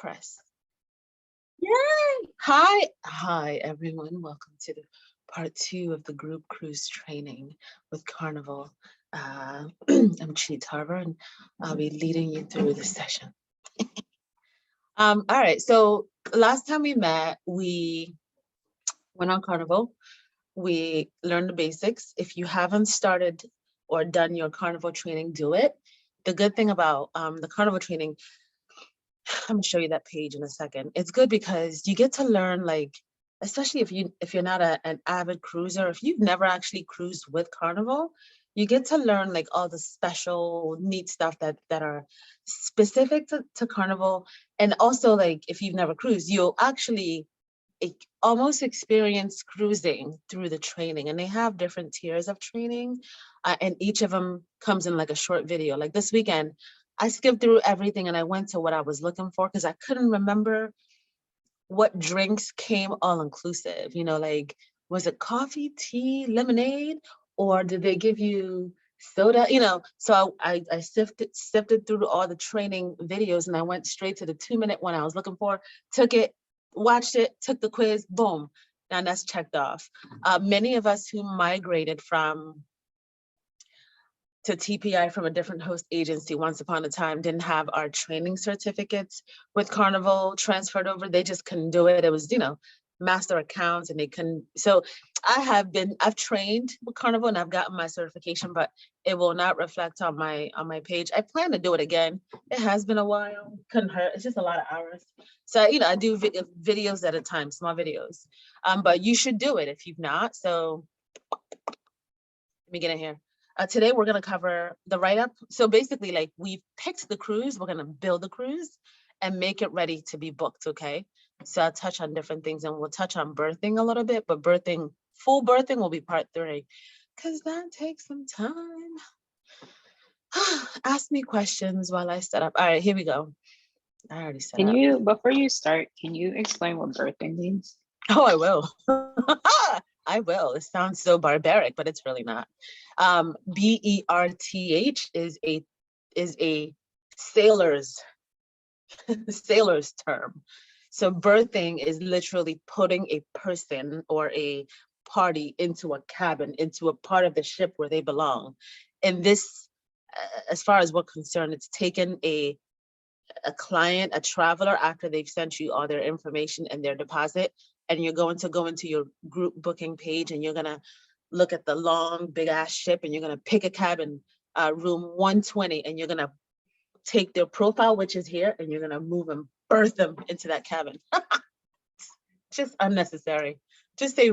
Press. Yay! Hi everyone. Welcome to the part 2 of the group cruise training with Carnival. I'm Chi Tarver, and I'll be leading you through the session. All right, so last time we met, we went on Carnival. We learned the basics. If you haven't started or done your Carnival training, do it. The good thing about the Carnival training, I'm gonna show you that page in a second. It's good because you get to learn, like, especially if you're not an avid cruiser, if you've never actually cruised with Carnival, you get to learn like all the special neat stuff that are specific to Carnival. And also, like, if you've never cruised, you'll actually almost experience cruising through the training. And they have different tiers of training, and each of them comes in like a short video. Like this weekend, I skipped through everything and I went to what I was looking for because I couldn't remember what drinks came all inclusive. You know, like, was it coffee, tea, lemonade, or did they give you soda? You know, so I sifted through all the training videos and I went straight to the 2-minute one I was looking for, took it, watched it, took the quiz, boom, and that's checked off. Many of us who migrated to TPI from a different host agency once upon a time didn't have our training certificates with Carnival transferred over. They just couldn't do it. It was, master accounts, and they couldn't. So I've trained with Carnival and I've gotten my certification, but it will not reflect on my page. I plan to do it again. It has been a while. Couldn't hurt. It's just a lot of hours. So, I do videos at a time, small videos. But you should do it if you've not. So let me get in here. Today, we're going to cover the write-up. So basically, like, we've picked the cruise. We're going to build the cruise and make it ready to be booked, okay? So I'll touch on different things, and we'll touch on berthing a little bit, but full berthing will be part 3, because that takes some time. Ask me questions while I set up. All right, here we go. I already set up. Before you start, can you explain what birthing means? Oh, I will. I will. It sounds so barbaric, but it's really not. BERTH is a sailor's term. So birthing is literally putting a person or a party into a cabin, into a part of the ship where they belong. And this, as far as we're concerned, it's taken a client, a traveler, after they've sent you all their information and their deposit, and you're going to go into your group booking page and you're gonna look at the long, big ass ship, and you're gonna pick a cabin, room 120, and you're gonna take their profile, which is here, and you're gonna move and birth them into that cabin. Just unnecessary. Just say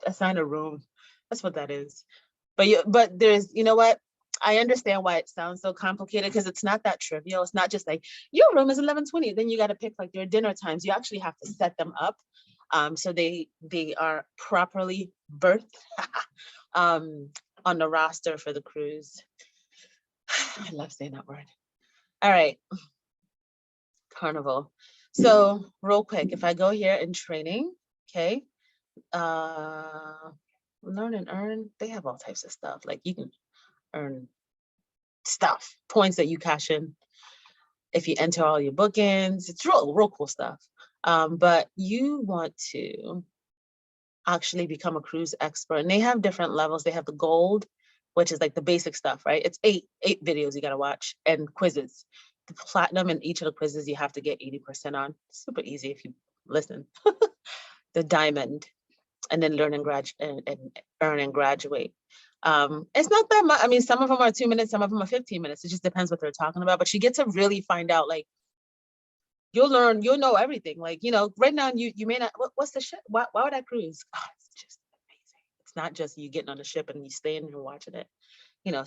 assign a room. That's what that is. But there's, you know what? I understand why it sounds so complicated, because it's not that trivial. It's not just like your room is 11:20. Then you got to pick like their dinner times. You actually have to set them up, so they are properly birthed on the roster for the cruise. I love saying that word. All right, Carnival. So real quick, if I go here in training, okay, learn and earn. They have all types of stuff. Like, you can earn stuff, points that you cash in if you enter all your bookings. It's real cool stuff. But you want to actually become a cruise expert, and they have different levels. They have the gold, which is like the basic stuff, right? It's eight videos you got to watch, and quizzes. The platinum, in each of the quizzes you have to get 80% on. Super easy if you listen. The diamond, and then learn and earn and graduate. It's not that much. I mean, some of them are 2 minutes, some of them are 15 minutes. It just depends what they're talking about. But you get to really find out, like, you'll know everything. Like, right now you may not, what's the ship? Why would I cruise? Oh, it's just amazing. It's not just you getting on the ship and you staying and watching it,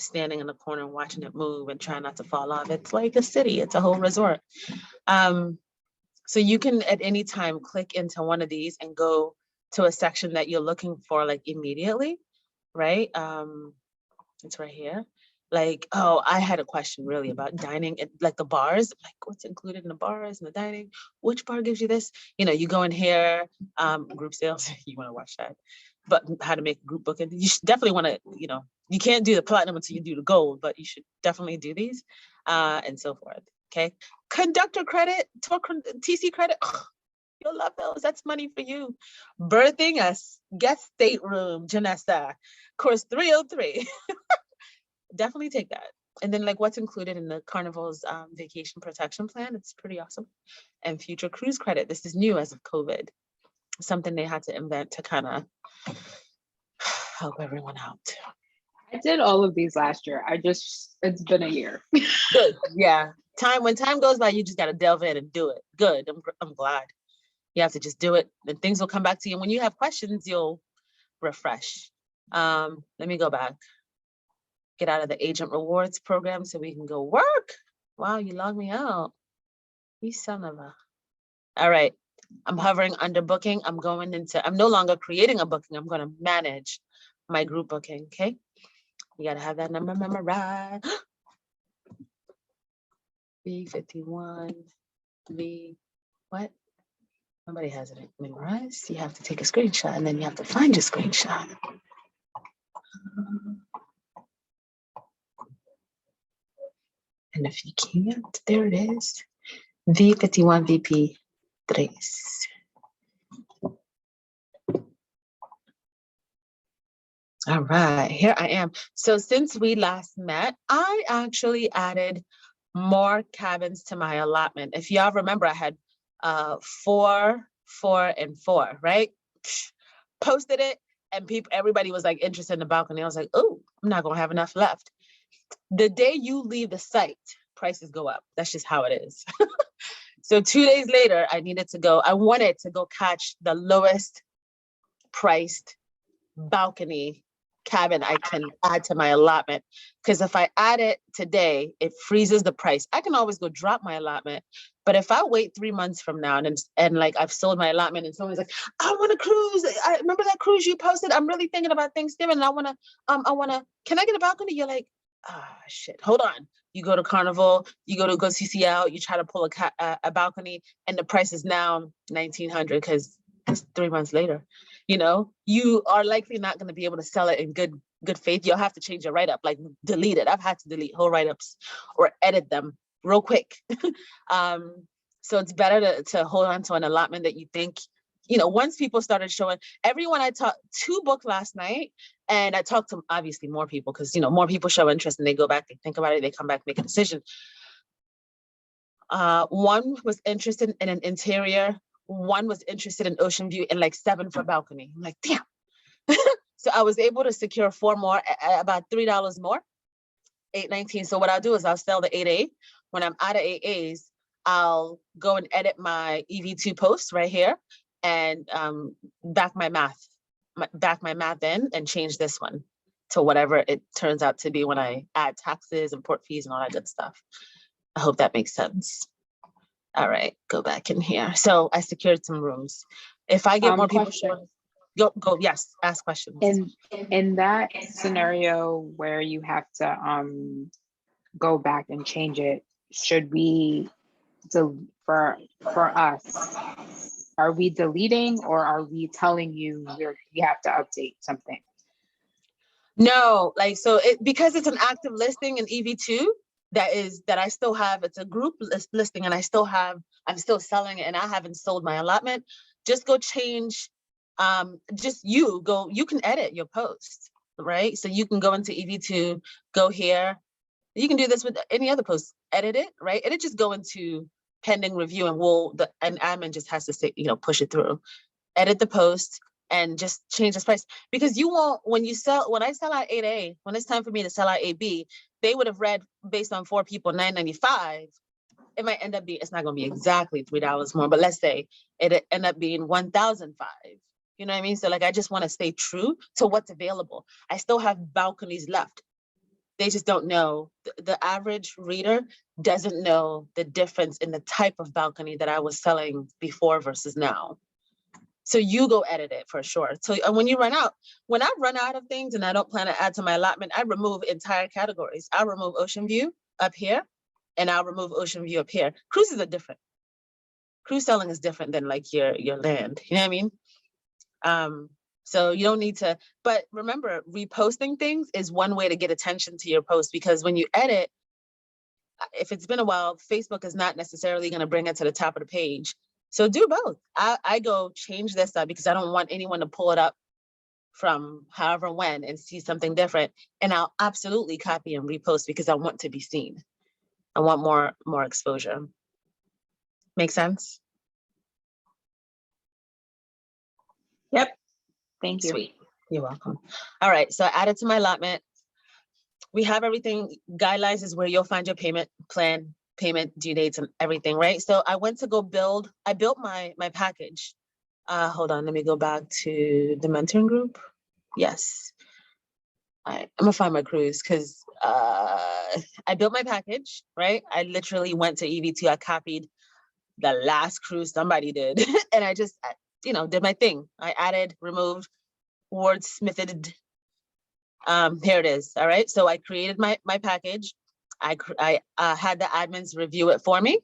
standing in the corner and watching it move and trying not to fall off. It's like a city. It's a whole resort. So you can at any time click into one of these and go to a section that you're looking for, like, immediately, right? It's right here. Like, oh, I had a question really about dining at, like, the bars, like, what's included in the bars and the dining, which bar gives you this? You go in here, group sales, you want to watch that, but how to make a group booking. You should definitely want to, you can't do the platinum until you do the gold, but you should definitely do these, and so forth. Okay. Conductor credit, TC credit. Ugh, you'll love those. That's money for you. Birthing a guest stateroom, Janessa. Course 303. Definitely take that. And then like what's included in the Carnival's vacation protection plan. It's pretty awesome. And future cruise credit. This is new as of COVID. Something they had to invent to kind of help everyone out. I did all of these last year. It's been a year. Good. Yeah. When time goes by, you just got to delve in and do it. Good. I'm glad. You have to just do it and things will come back to you. When you have questions, you'll refresh. Let me go back. Get out of the agent rewards program so we can go work. Wow, you logged me out. You son of a. All right. I'm hovering under booking. I'm no longer creating a booking. I'm going to manage my group booking. Okay. You got to have that number memorized. V51, what? Nobody has it memorized. You have to take a screenshot and then you have to find your screenshot. And if you can't, there it is. V51 VP3. All right, here I am. So since we last met, I actually added more cabins to my allotment. If y'all remember, I had 4, 4, and 4, right? Posted it, and everybody was like interested in the balcony. I was like, oh, I'm not gonna have enough left. The day you leave the site, prices go up. That's just how it is. So 2 days later, I wanted to go catch the lowest priced balcony cabin I can add to my allotment. Because if I add it today, it freezes the price. I can always go drop my allotment. But if I wait 3 months from now and like I've sold my allotment and someone's like, I want to cruise. I remember that cruise you posted. I'm really thinking about Thanksgiving and I wanna, can I get a balcony? You're like, shit, hold on. You go to Carnival, you go CCL, you try to pull a balcony and the price is now $1,900 because it's 3 months later. You are likely not going to be able to sell it in good faith. You'll have to change your write-up, like delete it. I've had to delete whole write-ups or edit them real quick. So it's better to hold on to an allotment that you think, once people started showing, everyone I talked to booked last night, and I talked to obviously more people because, more people show interest and they go back, they think about it, they come back, make a decision. One was interested in an interior. One was interested in ocean view and like 7 for balcony. I'm like, damn. So I was able to secure 4 more at about $3 more, $8.19. So what I'll do is I'll sell the 8A. When I'm out of 8As, I'll go and edit my EV2 post right here and back my math in and change this one to whatever it turns out to be when I add taxes and port fees and all that good stuff. I hope that makes sense. All right, go back in here. So I secured some rooms. If I get more people showing, go, yes, ask questions. In that scenario where you have to go back and change it, should we, for us, are we deleting or are we telling you you have to update something? No, because it's an active listing in EV2 that I still have, it's a group listing and I'm still selling it and I haven't sold my allotment. Just go change, you can edit your post, right? So you can go into EV2, go here. You can do this with any other post, edit it, right? And it just go into pending review and admin just has to say, push it through, edit the post and just change this price, because you won't, when I sell out 8A, when it's time for me to sell out 8B, they would have read based on 4 people, $9.95. It might end up being, it's not going to be exactly $3 more, but let's say it end up being $1,005. You know what I mean? So I just want to stay true to what's available. I still have balconies left. They just don't know. The average reader doesn't know the difference in the type of balcony that I was selling before versus now. So you go edit it for sure. So when I run out of things and I don't plan to add to my allotment, I remove entire categories. I'll remove ocean view up here and I'll remove ocean view up here. Cruises are different. Cruise selling is different than your land. You know what I mean? So you don't need to, but remember, reposting things is one way to get attention to your post, because when you edit, if it's been a while, Facebook is not necessarily going to bring it to the top of the page. So do both. I go change this up because I don't want anyone to pull it up from however when and see something different. And I'll absolutely copy and repost because I want to be seen. I want more exposure. Make sense? Yep. Thank you. Sweet. You're welcome. All right. So I added to my allotment. We have everything. Guidelines is where you'll find your payment plan, payment due dates, and everything, right? So I went to go build. I built my package. Hold on. Let me go back to the mentoring group. Yes. I'm gonna find my cruise because I built my package, right? I literally went to EV2. I copied the last cruise somebody did, and I just, did my thing. I added, removed, wordsmithed. Here it is. All right. So I created my package. I had the admins review it for me.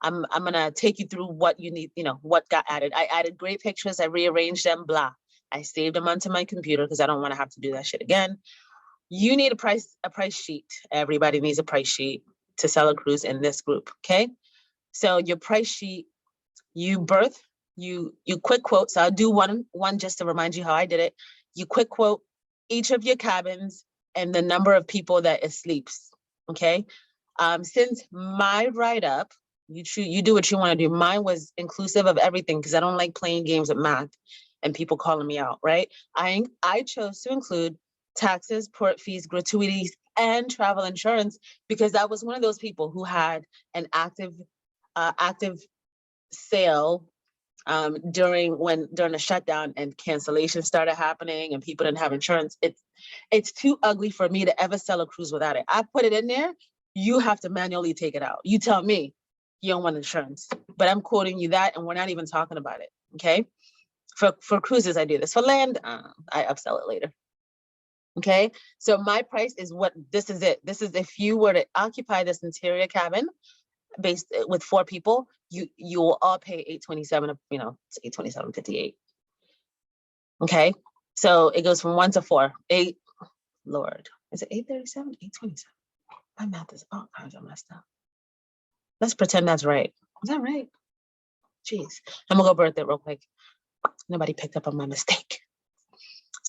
I'm gonna take you through what you need, what got added. I added great pictures. I rearranged them. Blah. I saved them onto my computer because I don't want to have to do that shit again. You need a price sheet. Everybody needs a price sheet to sell a cruise in this group. Okay. So your price sheet, you quick quote. So I'll do one just to remind you how I did it. You quick quote each of your cabins and the number of people that it sleeps. Okay. Since my write-up, you do what you want to do. Mine was inclusive of everything because I don't like playing games with math and people calling me out, right? I chose to include taxes, port fees, gratuities, and travel insurance because I was one of those people who had an active sale during the shutdown and cancellations started happening and people didn't have insurance. It's too ugly for me to ever sell a cruise without it. I put it in there. You have to manually take it out. You tell me you don't want insurance, but I'm quoting you that, and we're not even talking about it. Okay. For cruises, I do this. For land, I upsell it later. Okay. So my price is this is it. This is if you were to occupy this interior cabin based with 4 people, you will all pay $827, it's $827.58. Okay. So it goes from 1 to 4. 8, Lord, is it 837? 827. My math is all kinds of messed up. Let's pretend that's right. Is that right? Jeez. I'm gonna go birth it real quick. Nobody picked up on my mistake.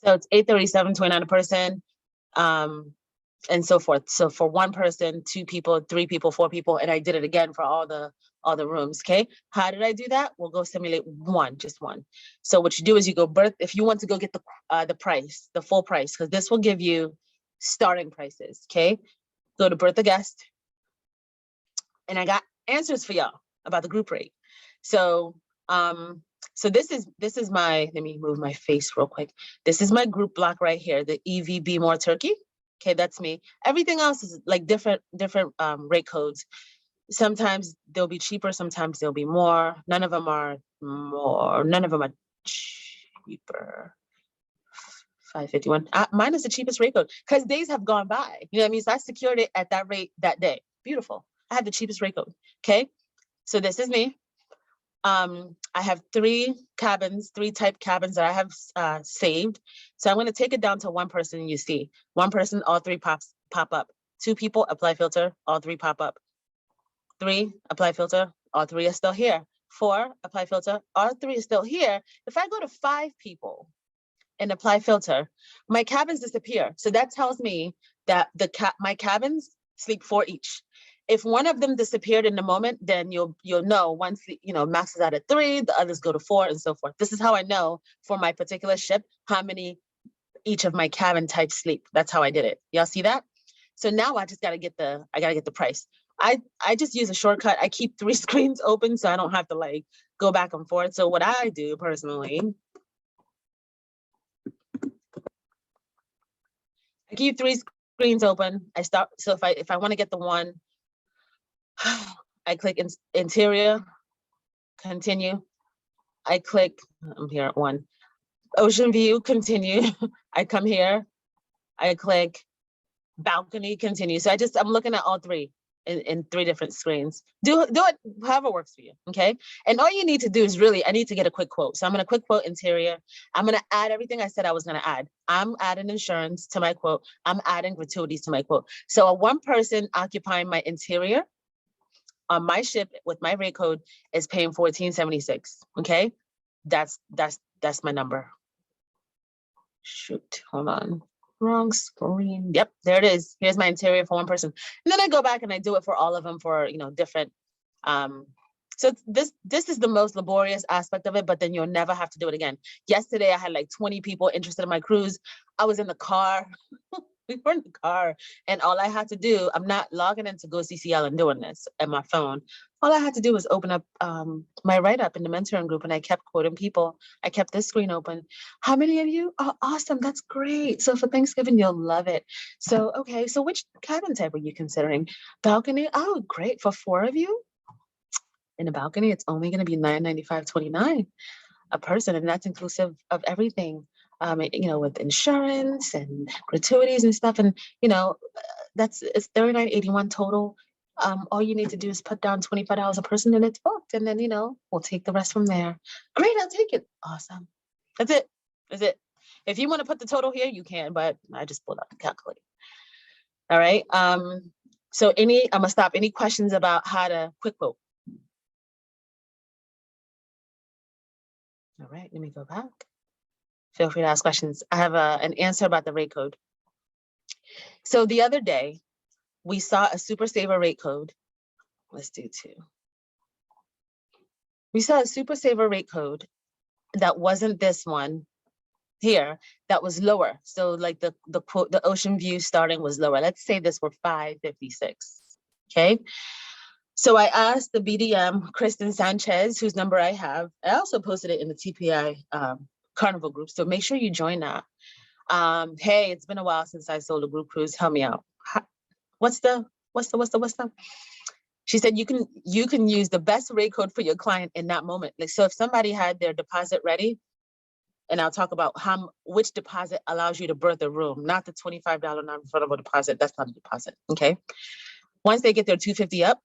So it's $837.29 a person. And so forth. So for 1 person, 2 people, 3 people, 4 people, and I did it again for all the rooms. Okay. How did I do that? We'll go simulate just one. So what you do is you go birth, if you want to go get the price, the full price, because this will give you starting prices. Okay. Go to birth a guest. And I got answers for y'all about the group rate. So, so this is my, let me move my face real quick. This is my group block right here, the EVB More Turkey. Okay, that's me. Everything else is like different rate codes. Sometimes they'll be cheaper, sometimes they'll be more. None of them are more, none of them are cheaper. 551. Mine is the cheapest rate code because days have gone by. You know what I mean? So I secured it at that rate that day. Beautiful. I have the cheapest rate code. Okay. So this is me. I have 3 type cabins that I have saved. So I'm going to take it down to 1 person. You see 1 person, all 3 pop up. 2 people, apply filter, all 3 pop up. 3, apply filter, all 3 are still here. 4, apply filter, all 3 are still here. If I go to 5 people and apply filter, my cabins disappear. So that tells me that my cabins sleep 4 each. If one of them disappeared in the moment, then you'll know once maxes out at 3, the others go to 4 and so forth. This is how I know for my particular ship how many each of my cabin types sleep. That's how I did it. Y'all see that? So now I just gotta get the price. I just use a shortcut. I keep 3 screens open so I don't have to go back and forth. So what I do personally, I keep 3 screens open. I start. So if I want to get the one, I click interior, continue. I click, I'm here at 1. Ocean view, continue. I come here, I click balcony, continue. So I'm looking at all 3. in 3 different screens. Do it however works for you, okay? And all you need to do is really, I need to get a quick quote. So I'm gonna quick quote interior. I'm gonna add everything I said I was gonna add. I'm adding insurance to my quote. I'm adding gratuities to my quote. So a one person occupying my interior on my ship with my rate code is paying $14.76, okay? That's my number. Shoot, hold on. Wrong screen. Yep, there it is. Here's my interior for one person. And then I go back and I do it for all of them for, different. So this is the most laborious aspect of it, but then you'll never have to do it again. Yesterday, I had like 20 people interested in my cruise. I was in the car. We were in the car, and all I had to do, I'm not logging into Go CCL and doing this at my phone. All I had to do was open up my write-up in the mentoring group, and I kept quoting people. I kept this screen open. How many of you? Oh, awesome. That's great. So for Thanksgiving, you'll love it. So, okay. So which cabin type are you considering? Balcony? Oh, great. For 4 of you in a balcony, it's only going to be $995.29 a person, and that's inclusive of everything. With insurance and gratuities and stuff, and it's $39.81 total. All you need to do is put down $25 a person, and it's booked. And then we'll take the rest from there. Great, I'll take it. Awesome. That's it. That's it. If you want to put the total here, you can, but I just pulled out the calculator. All right. So I'm gonna stop. Any questions about how to quick quote? All right, let me go back. Feel free to ask questions. I have an answer about the rate code. So the other day, we saw a super saver rate code. Let's do 2. We saw a super saver rate code that wasn't this one here, that was lower. So like the quote, the ocean view starting was lower. Let's say this were $556. Okay. So I asked the BDM, Kristen Sanchez, whose number I have. I also posted it in the TPI Carnival group. So make sure you join that. Hey, it's been a while since I sold a group cruise. Help me out. What's the? She said you can use the best rate code for your client in that moment. Like, so if somebody had their deposit ready, and I'll talk about which deposit allows you to berth a room, not the $25 non-refundable deposit. That's not a deposit. Okay. Once they get their $250 up,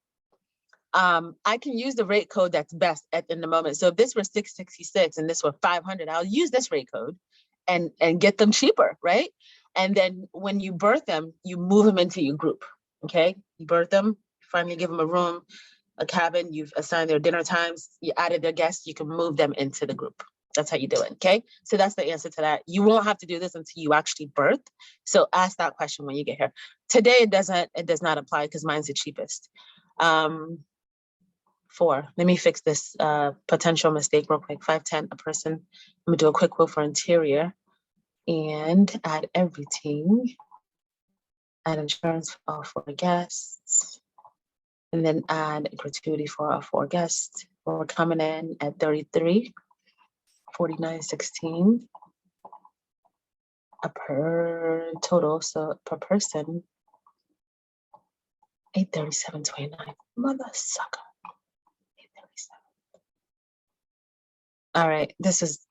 I can use the rate code that's best in the moment. So if this were $666 and this were $500, I'll use this rate code and get them cheaper, right? And then when you berth them, you move them into your group. Okay, you berth them, finally give them a room, a cabin. You've assigned their dinner times. You added their guests. You can move them into the group. That's how you do it. Okay, so that's the answer to that. You won't have to do this until you actually birth. So ask that question when you get here. Today it does not apply because mine's the cheapest. 4. Let me fix this potential mistake real quick. 510 a person. I'm gonna do a quick quote for interior and add everything. Add insurance for all 4 guests, and then add gratuity for our 4 guests. We're coming in at $33.49.16 per total. So per person, $837.29. Mother sucker. All right, this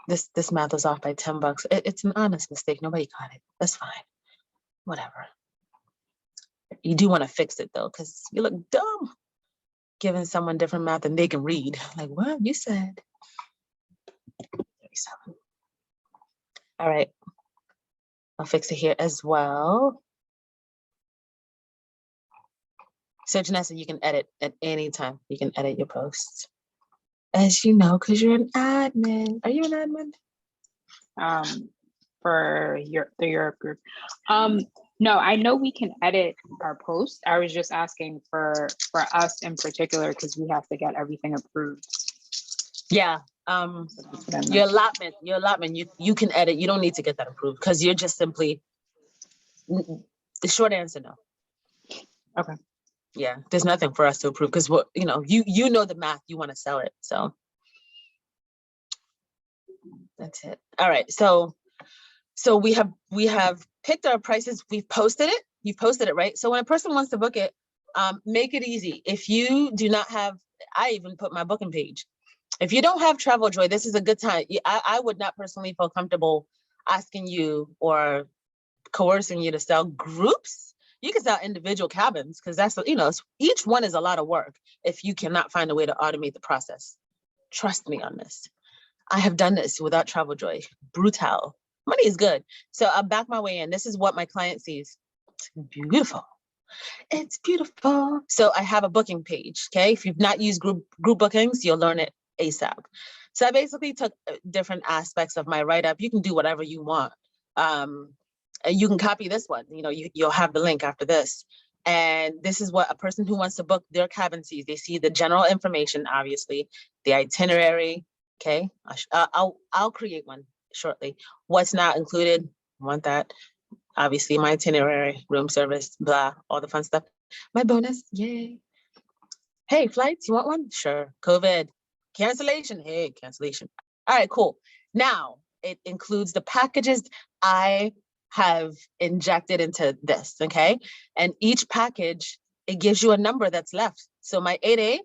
math is off by $10. It's an honest mistake. Nobody got it. That's fine. Whatever. You do want to fix it though, because you look dumb giving someone different math than they can read. Like, what you said? 37. All right, I'll fix it here as well. So Janessa, you can edit at any time. You can edit your posts, as you know, because you're an admin. Are you an admin? For the Europe group. No, I know we can edit our post. I was just asking for us in particular because we have to get everything approved. Yeah. Your allotment, you can edit. You don't need to get that approved because you're just simply, the short answer, no. Okay. Yeah, there's nothing for us to approve because what you know the math, you want to sell it. So that's it. All right. So we have picked our prices. We've posted it. You've posted it, right? So when a person wants to book it, make it easy. If you do not have, I even put my booking page. If you don't have Travel Joy, this is a good time. I would not personally feel comfortable asking you or coercing you to sell groups You can sell individual cabins because that's, each one is a lot of work if you cannot find a way to automate the process. Trust me on this. I have done this without travel joy. Brutal. Money is good. So I'll back my way in. This is what my client sees. It's beautiful. It's beautiful. So I have a booking page. Okay. If you've not used group bookings, you'll learn it ASAP. So I basically took different aspects of my write-up. You can do whatever you want. You can copy this one. You'll have the link after this. And this is what a person who wants to book their cabin sees. They see the general information, obviously, the itinerary. Okay, I'll create one shortly. What's not included? Want that? Obviously, my itinerary, room service, blah, all the fun stuff. My bonus, yay! Hey, flights, you want one? Sure. COVID, cancellation. Hey, cancellation. All right, cool. Now it includes the packages I have injected into this. Okay, and each package it gives you a number that's left. So my 8A,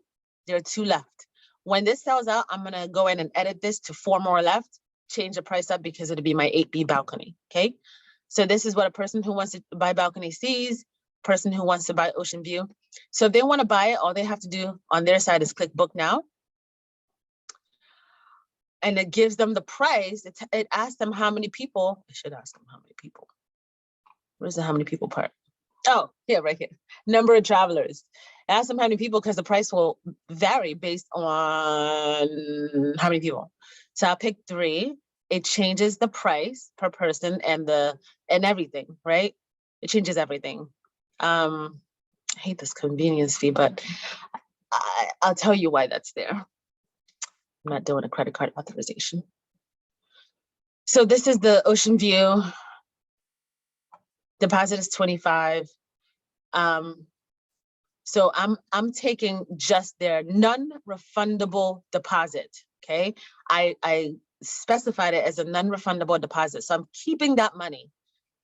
there are 2 left. When this sells out, I'm gonna go in and edit this to 4 more left, change the price up because it'll be my 8B balcony, okay? So this is what a person who wants to buy balcony sees, person who wants to buy ocean view. So if they wanna buy it, all they have to do on their side is click book now. And it gives them the price. It asks them how many people, I should ask them how many people. Where's the how many people part? Oh, yeah, right here. Number of travelers. Ask them how many people because the price will vary based on how many people. So I'll pick 3. It changes the price per person and everything, right? It changes everything. I hate this convenience fee, but I'll tell you why that's there. I'm not doing a credit card authorization. So this is the ocean view. Deposit is 25. So I'm taking just their non-refundable deposit. Okay, I specified it as a non-refundable deposit. So I'm keeping that money,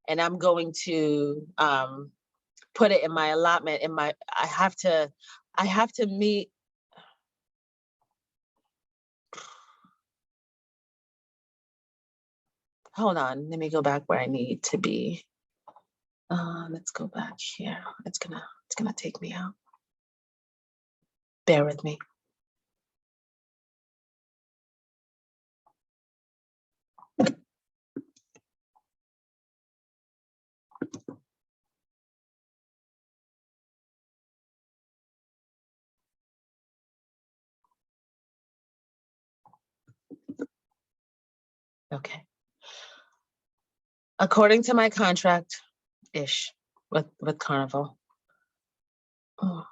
and I'm going to put it in my allotment. I have to meet. Hold on, let me go back where I need to be. Let's go back here. It's gonna take me out. Bear with me. Okay. According to my contract-ish with Carnival. Oh,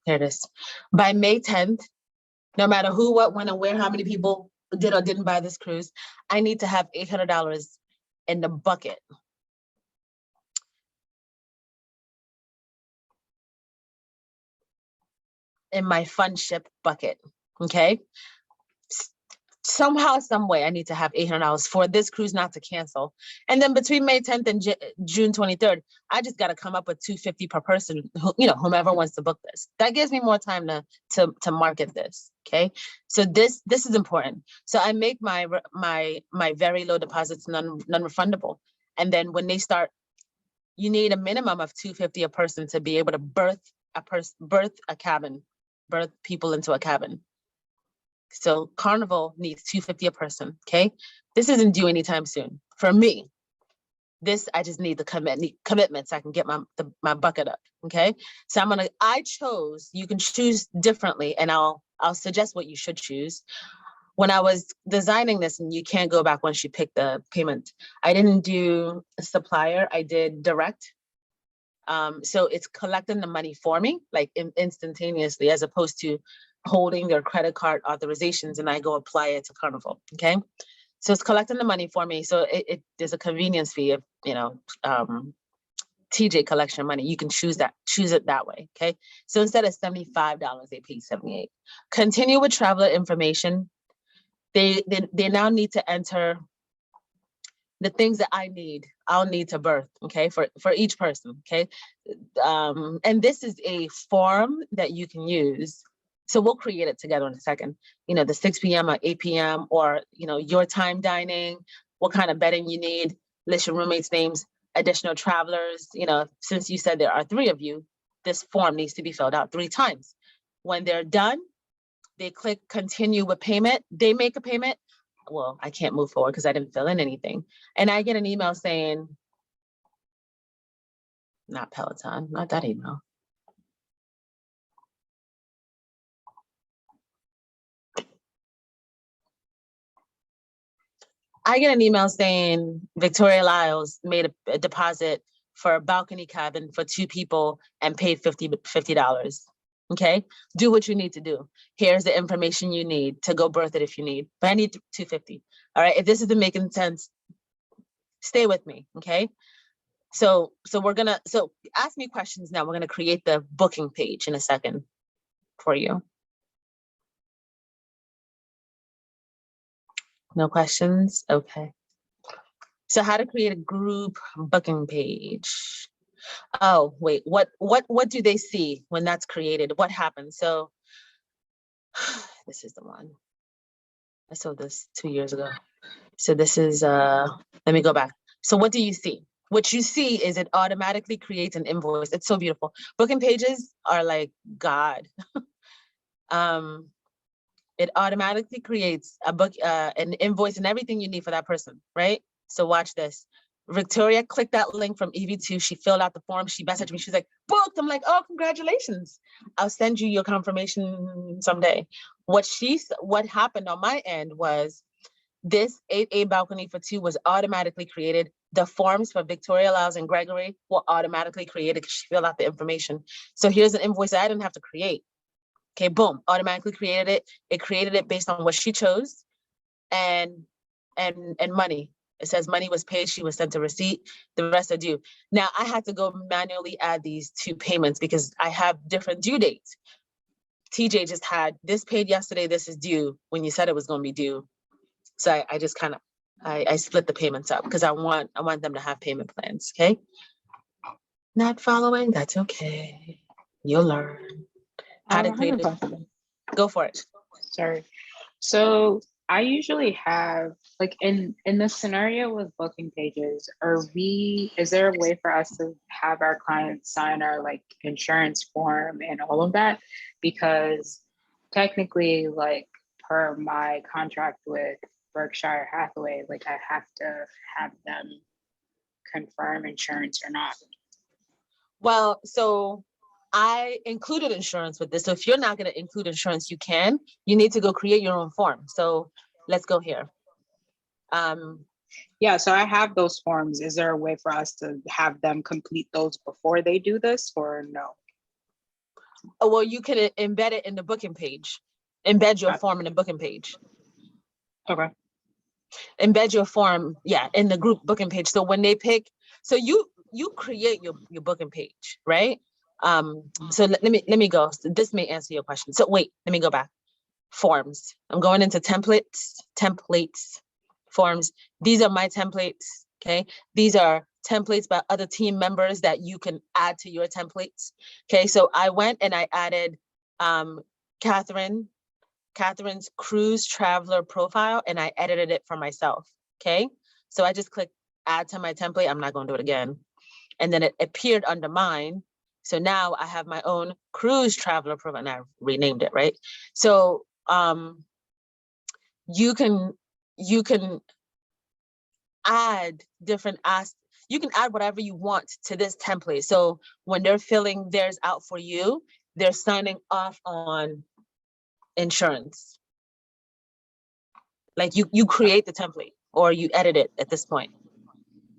here it is. By May 10th, no matter who, what, when, and where, how many people did or didn't buy this cruise, I need to have $800 in the bucket. In my fun ship bucket, okay? Somehow, some way, I need to have $800 for this cruise not to cancel. And then between May 10th and June 23rd, I just got to come up with $250 per person, whomever wants to book this. That gives me more time to market this, okay? So this is important. So I make my very low deposits non-refundable. And then when they start, you need a minimum of $250 a person to be able to birth a cabin, birth people into a cabin. So Carnival needs $250 a person, okay? This isn't due anytime soon. For me, this, I just need the commitment so I can get my bucket up, okay? So I chose, you can choose differently, and I'll suggest what you should choose. When I was designing this, and you can't go back once you pick the payment, I didn't do a supplier, I did direct. So it's collecting the money for me, like instantaneously, as opposed to holding their credit card authorizations and I go apply it to Carnival, okay? So it's collecting the money for me. So there's a convenience fee of, TJ collection money. You can choose it that way, okay? So instead of $75, they pay $78. Continue with traveler information. They now need to enter the things that I'll need to birth, okay, for each person, okay? And this is a form that you can use. So we'll create it together in a second. The 6 p.m. or 8 p.m. or, your time dining, what kind of bedding you need, list your roommates' names. additional travelers, since you said there are 3 of you, this form needs to be filled out 3 times. When they're done, they click continue with payment. They make a payment. Well, I can't move forward because I didn't fill in anything. And I get an email saying, not Peloton, not that email. I get an email saying Victoria Lyles made a deposit for a balcony cabin for 2 people and paid $50. Okay, do what you need to do. Here's the information you need to go birth it if you need, but I need $250. All right, if this isn't making sense, stay with me. Okay, so ask me questions now. We're gonna create the booking page in a second for you. No questions? Okay. So how to create a group booking page. Oh, wait, what do they see when that's created? What happens? So this is the one. I saw this 2 years ago. So this is, let me go back. So what do you see? What you see is it automatically creates an invoice. It's so beautiful. Booking pages are like God. It automatically creates a book, an invoice and everything you need for that person, right? So watch this. Victoria clicked that link from EV2. She filled out the form. She messaged me. She's like, booked. I'm like, oh, congratulations. I'll send you your confirmation someday. What happened on my end was this 8A balcony for 2 was automatically created. The forms for Victoria, Lyles, and Gregory were automatically created because she filled out the information. So here's an invoice that I didn't have to create. Okay, boom, automatically created it. It created it based on what she chose and money. It says money was paid, she was sent a receipt, the rest are due. Now I had to go manually add these 2 payments because I have different due dates. TJ just had this paid yesterday, this is due when you said it was gonna be due. So I just kind of, I split the payments up because I want them to have payment plans, okay? Not following, that's okay. You'll learn. How to create it. Go for it. Sorry. So I usually have, like, in the scenario with booking pages, is there a way for us to have our clients sign our like insurance form and all of that? Because technically, like, per my contract with Berkshire Hathaway, like, I have to have them confirm insurance or not. Well, so I included insurance with this. So if you're not going to include insurance, you need to go create your own form. So let's go here. Yeah, so I have those forms. Is there a way for us to have them complete those before they do this, or no? Oh, well, you can embed it in the booking page. Embed your form in the booking page. Okay. Embed your form, yeah, in the group booking page. So when they pick, so you create your booking page, right? So let me go. So this may answer your question. So wait, let me go back. Forms. I'm going into templates, forms. These are my templates, okay? These are templates by other team members that you can add to your templates, okay? So I went and I added Catherine's cruise traveler profile and I edited it for myself, okay? So I just clicked add to my template. I'm not going to do it again. And then it appeared under mine. So now I have my own cruise traveler profile and I renamed it, right? So you can add different you can add whatever you want to this template. So when they're filling theirs out for you, they're signing off on insurance. Like you create the template or you edit it at this point.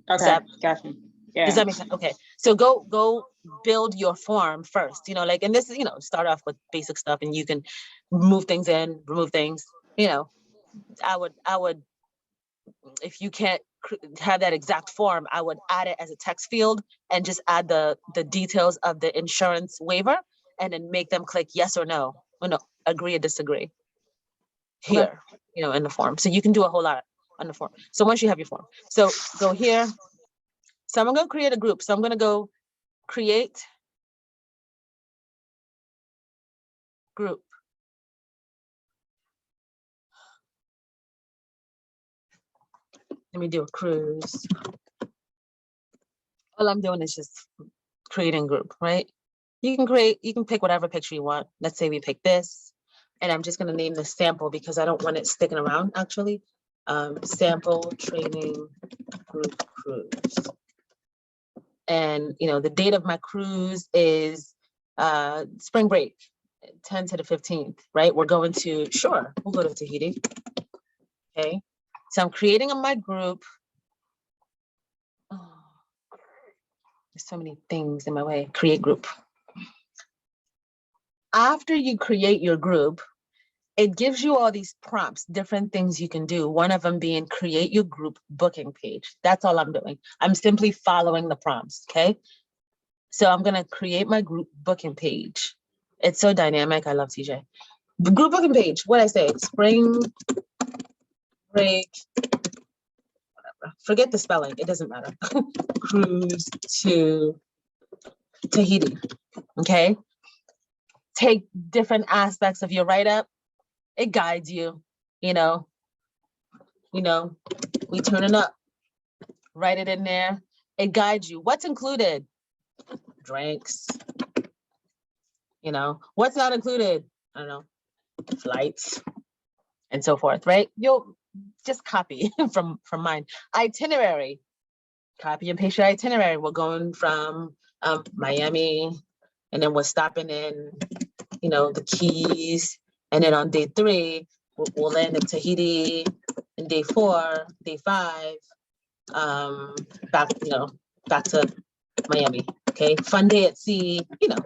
Okay, gotcha. Yeah. Does that make sense? Okay, so go build your form first, like, and this is, start off with basic stuff and you can move things in, remove things, I would, if you can't have that exact form, I would add it as a text field and just add the details of the insurance waiver and then make them click yes or no, agree or disagree here, in the form. So you can do a whole lot on the form. So once you have your form, so go here. So I'm going to create a group. So I'm going to go create group. Let me do a cruise. All I'm doing is just creating group, right? You can pick whatever picture you want. Let's say we pick this, and I'm just gonna name this sample because I don't want it sticking around actually. Sample training group cruise. And the date of my cruise is spring break, 10 to the 15th, right? We're going to, sure, we'll go to Tahiti. Okay, so I'm creating my group. Oh, there's so many things in my way. Create group. After you create your group, it gives you all these prompts, different things you can do. One of them being create your group booking page. That's all I'm doing. I'm simply following the prompts, okay? So I'm gonna create my group booking page. It's so dynamic. I love TJ. The group booking page, what I say, spring break, whatever. Forget the spelling, it doesn't matter. Cruise to Tahiti, okay? Take different aspects of your write-up. It guides you, we turn it up, write it in there. It guides you. What's included? Drinks, what's not included? I don't know, flights and so forth, right? You'll just copy from mine. Itinerary, copy and paste your itinerary. We're going from Miami, and then we're stopping in, the Keys, and then on day 3, we'll land in Tahiti, and day 4, day 5, back to Miami. Okay, fun day at sea. You know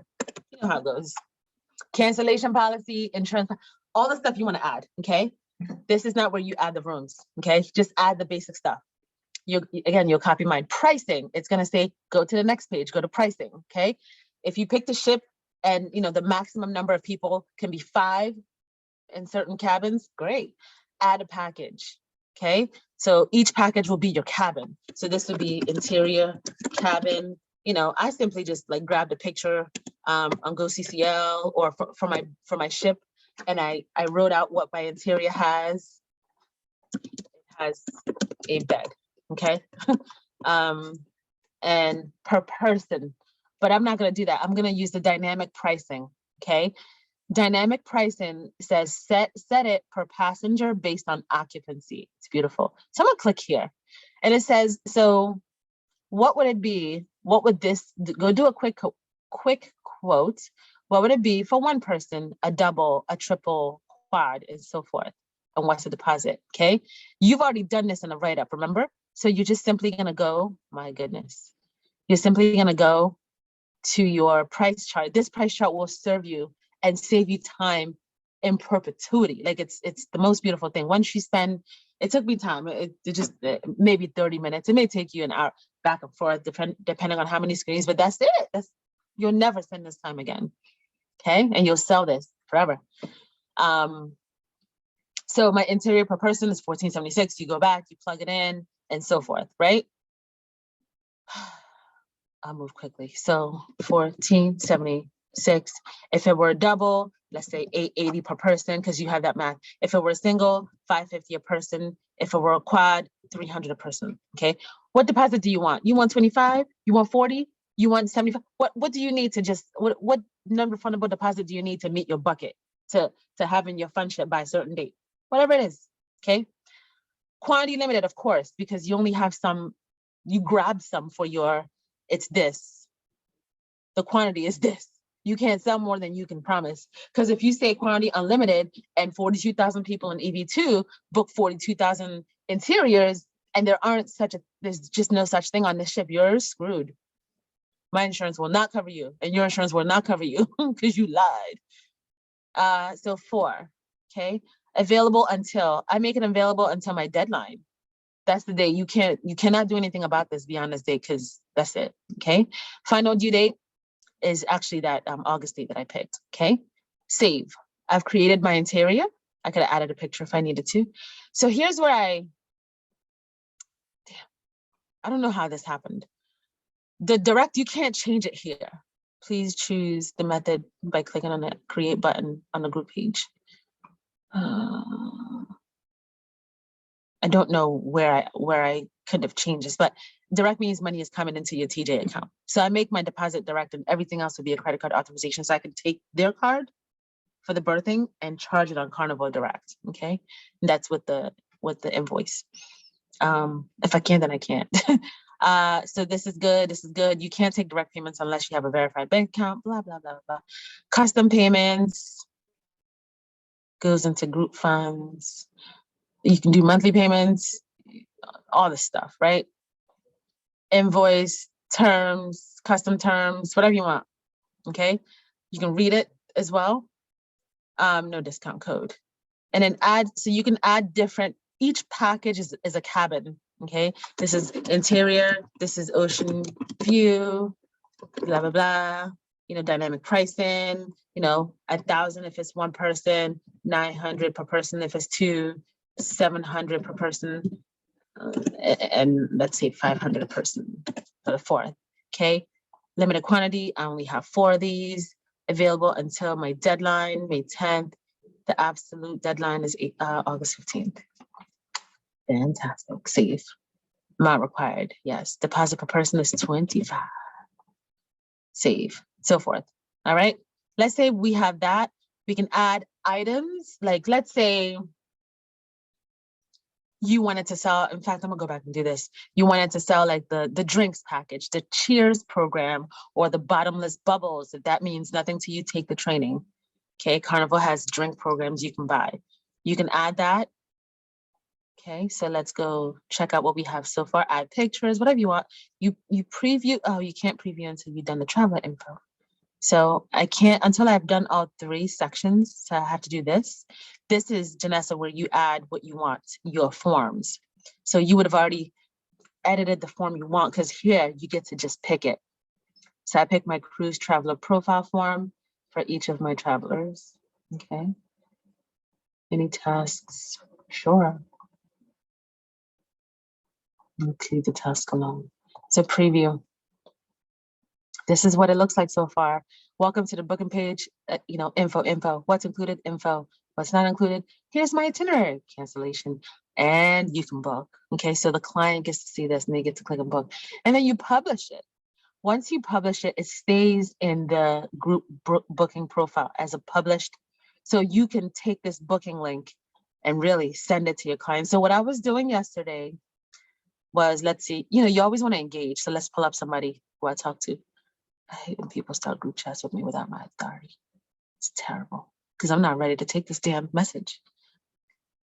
how it goes. Cancellation policy, insurance, all the stuff you want to add. Okay, this is not where you add the rooms. Okay, just add the basic stuff. You'll copy mine. Pricing, it's going to say go to the next page, go to pricing. Okay, if you pick the ship and the maximum number of people can be 5 in certain cabins, great. Add a package. Okay, so each package will be your cabin. So this would be interior cabin. I simply just like grabbed a picture on GoCCL or for my ship, and I wrote out what my interior has. It has a bed, okay, and per person. But I'm not going to do that. I'm going to use the dynamic pricing. Okay, dynamic pricing says set it per passenger based on occupancy. It's beautiful. So I'm gonna click here, and it says, so what would it be? What would this, go do a quick quote. What would it be for one person, a double, a triple, quad, and so forth? And what's the deposit? Okay, you've already done this in a write-up, remember? So you're just simply gonna go, my goodness, you're simply gonna go to your price chart. This price chart will serve you and save you time in perpetuity. Like it's the most beautiful thing. Once you spend, it took me time. It just maybe 30 minutes. It may take you an hour back and forth, depending on how many screens, but that's it. You'll never spend this time again. Okay, and you'll sell this forever. So my interior per person is $14.76. You go back, you plug it in, and so forth, right? I'll move quickly. So $14.76. If it were a double, let's say $8.80 per person, because you have that math. If it were a single, $5.50 a person. If it were a quad, $300 a person. Okay. What deposit do you want? You want 25? You want 40? You want 75? What do you need to just what non-refundable deposit do you need to meet your bucket to having your fun ship by a certain date? Whatever it is. Okay. Quantity limited, of course, because you only have some. You grab some for your. It's this. The quantity is this. You can't sell more than you can promise. Because if you say quantity unlimited and 42,000 people in EV2 book 42,000 interiors, and there's just no such thing on this ship, you're screwed. My insurance will not cover you, and your insurance will not cover you because you lied. So 4, okay. Available until, I make it available until my deadline. That's the day. You cannot do anything about this beyond this date, because that's it. Okay. Final due date is actually that August date that I picked. Okay. Save. I've created my interior. I could have added a picture if I needed to. So here's where I don't know how this happened. The direct, you can't change it here. Please choose the method by clicking on the create button on the group page. I don't know where I could have changed, but direct means money is coming into your TJ account. So I make my deposit direct, and everything else would be a credit card authorization. So I can take their card for the birthing and charge it on Carnival Direct. Okay, and that's with the invoice. If I can, then I can't. So this is good. This is good. You can't take direct payments unless you have a verified bank account. Blah blah blah blah. Custom payments goes into group funds. You can do monthly payments, all this stuff, right? Invoice, terms, custom terms, whatever you want. Okay, you can read it as well. No discount code. And then add, so you can add different, each package is a cabin. Okay, this is interior, this is ocean view, blah blah blah, you know, dynamic pricing, you know, 1,000 if it's one person, 900 per person if it's two, 700 per person, and let's say 500 a person for the fourth. Okay, limited quantity. I only have 4 of these available until my deadline, May 10th. The absolute deadline is August 15th. Fantastic. Safe. Not required. Yes. Deposit per person is 25. Save. So forth. All right. Let's say we have that. We can add items. Like, let's say you wanted to sell, in fact, I'm gonna go back and do this. You wanted to sell like the drinks package, the Cheers program, or the bottomless bubbles. If that means nothing to you, take the training. Okay, Carnival has drink programs you can buy. You can add that. Okay, so let's go check out what we have so far. Add pictures, whatever you want. You preview. Oh, you can't preview until you've done the traveler info. So I can't until I've done all 3 sections. So I have to do this. This is, Janessa, where you add what you want, your forms. So you would have already edited the form you want, because here you get to just pick it. So I pick my cruise traveler profile form for each of my travelers. Okay. Any tasks? Sure. Include the task alone. So preview. This is what it looks like so far. Welcome to the booking page. You know, info. What's included? Info. What's not included? Here's my itinerary. Cancellation. And you can book. Okay, so the client gets to see this and they get to click and book. And then you publish it. Once you publish it, it stays in the group booking profile as a published. So you can take this booking link and really send it to your client. So what I was doing yesterday was, let's see, you know, you always want to engage. So let's pull up somebody who I talked to. I hate when people start group chats with me without my authority. It's terrible because I'm not ready to take this damn message.